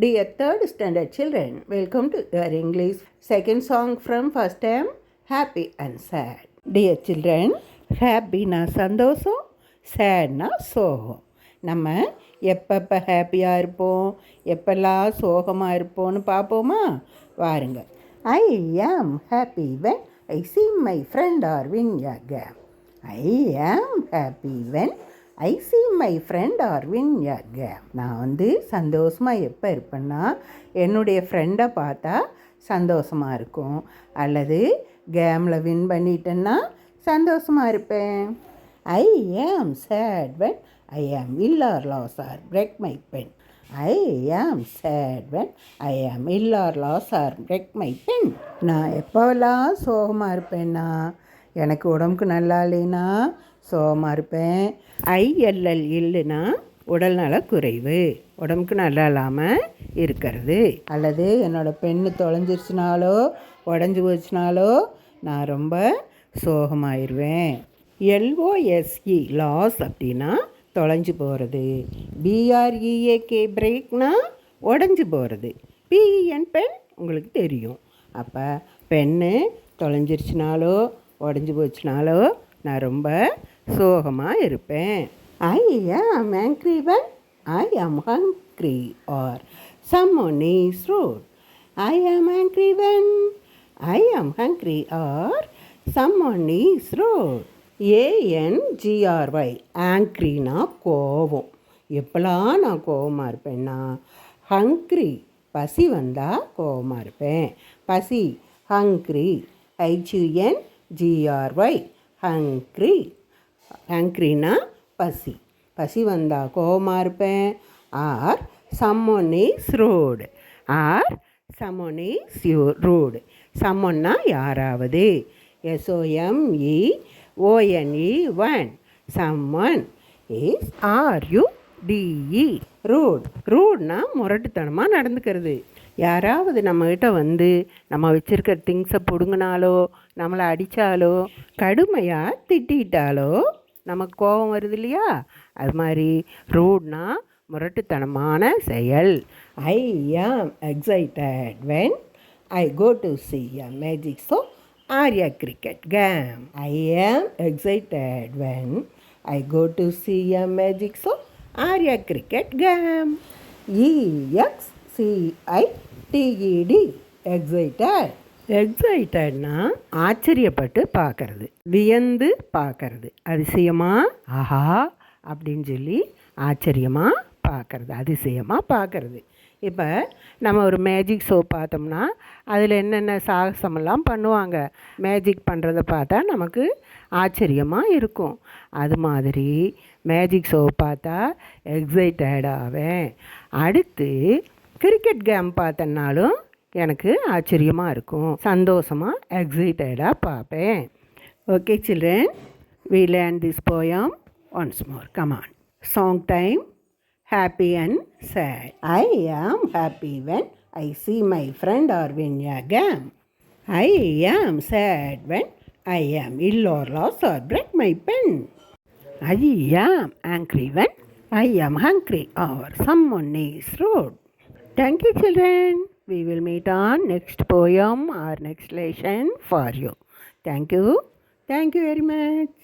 Dear third standard children, welcome to your English second song from first term, Happy and Sad. Dear children, happy-na சந்தோஷம், sad-na சோகம். நம்ம எப்பப்போ ஹாப்பியாக இருப்போம், எப்பெல்லாம் சோகமாக இருப்போம்னு பார்ப்போமா? வாருங்க. I am happy when I see my friend or win a game. I am happy when I see my friend or win a game. நான் சந்தோஷமாக எப்போ இருப்பேன்னா என்னுடைய ஃப்ரெண்டை பார்த்தா சந்தோஷமாக இருக்கும், அல்லது கேமில் வின் பண்ணிட்டேன்னா சந்தோஷமாக இருப்பேன். I am sad when I am ill or lost or break my pen. I am sad when I am ill or lost or break my pen. நான் எப்போல்லாம் சோகமாக இருப்பேன்னா எனக்கு உடம்புக்கு நல்லா இல்லைன்னா சோகமாக இருப்பேன். ILL இல்லைன்னா உடல்நல குறைவு, உடம்புக்கு நல்லா இல்லாமல் இருக்கிறது, அல்லது என்னோடய பெண்ணு தொலைஞ்சிருச்சுனாலோ உடஞ்சி போச்சுனாலோ நான் ரொம்ப சோகமாயிருவேன். LOSE லாஸ் அப்படின்னா தொலைஞ்சு போகிறது, BREAK பிரேக்னா உடஞ்சி போகிறது, PEN பென் உங்களுக்கு தெரியும். அப்போ பெண்ணு தொலைஞ்சிருச்சுனாலோ உடஞ்சி போச்சுனாலோ நான் ரொம்ப சோகமாக இருப்பேன். I am angry when I am hungry or someone is rude. I am angry when I am hungry or someone is rude. ANGRY ஆங்க்ரினா கோவம். எப்போல்லாம் நான் கோவமாக இருப்பேன்னா ஹங்க்ரி பசி வந்தால் கோவமாக இருப்பேன். பசி ஹங்க்ரி, HUNGRY ஹங்க்ரி. ஹங்க்ரினா பசி, பசி வந்தால் கோவமாக இருப்பேன். Or someone is rude, or someone is rude. someoneனா யாராவது, SOMEONE one. someone is RUDE rude. rudeனா முரட்டுத்தனமாக நடந்துக்கிறது. யாராவது நம்மக்கிட்ட நம்ம வச்சுருக்கிற திங்ஸை பிடுங்கினாலோ நம்மளை அடித்தாலோ கடுமையாக திட்டாலோ நமக்கு கோபம் வருது இல்லையா? அது மாதிரி ரூட்னா முரட்டுத்தனமான செயல். I am excited when I go to see a magic show or a cricket game. I am excited when I go to see a magic show or a cricket game. EXCITED excited. எக்ஸைட்டட்னா ஆச்சரியப்பட்டு பார்க்கறது, வியந்து பார்க்கறது, அதிசயமாக ஆஹா அப்படின்னு சொல்லி ஆச்சரியமாக பார்க்கறது, அதிசயமாக பார்க்கறது. இப்போ நம்ம ஒரு மேஜிக் ஷோ பார்த்தோம்னா அதில் என்னென்ன சாகசமெல்லாம் பண்ணுவாங்க, மேஜிக் பண்ணுறதை பார்த்தா நமக்கு ஆச்சரியமாக இருக்கும். அது மாதிரி மேஜிக் ஷோ பார்த்தா எக்ஸைட்டடாவேன். அடுத்து கிரிக்கெட் கேம் பார்த்தனாலும் எனக்கு ஆச்சரியமாக இருக்கும், சந்தோஷமாக எக்ஸைட்டடாக பார்ப்பேன். Okay children, we learn this poem once more. Come on. Song time. Happy and sad. I am happy when I see my friend or win a game. I am sad when I am ill or lost or break my pen. I am angry when I am hungry or someone is rude. Thank you children. We will meet on next poem or next lesson for you. Thank you. Thank you very much.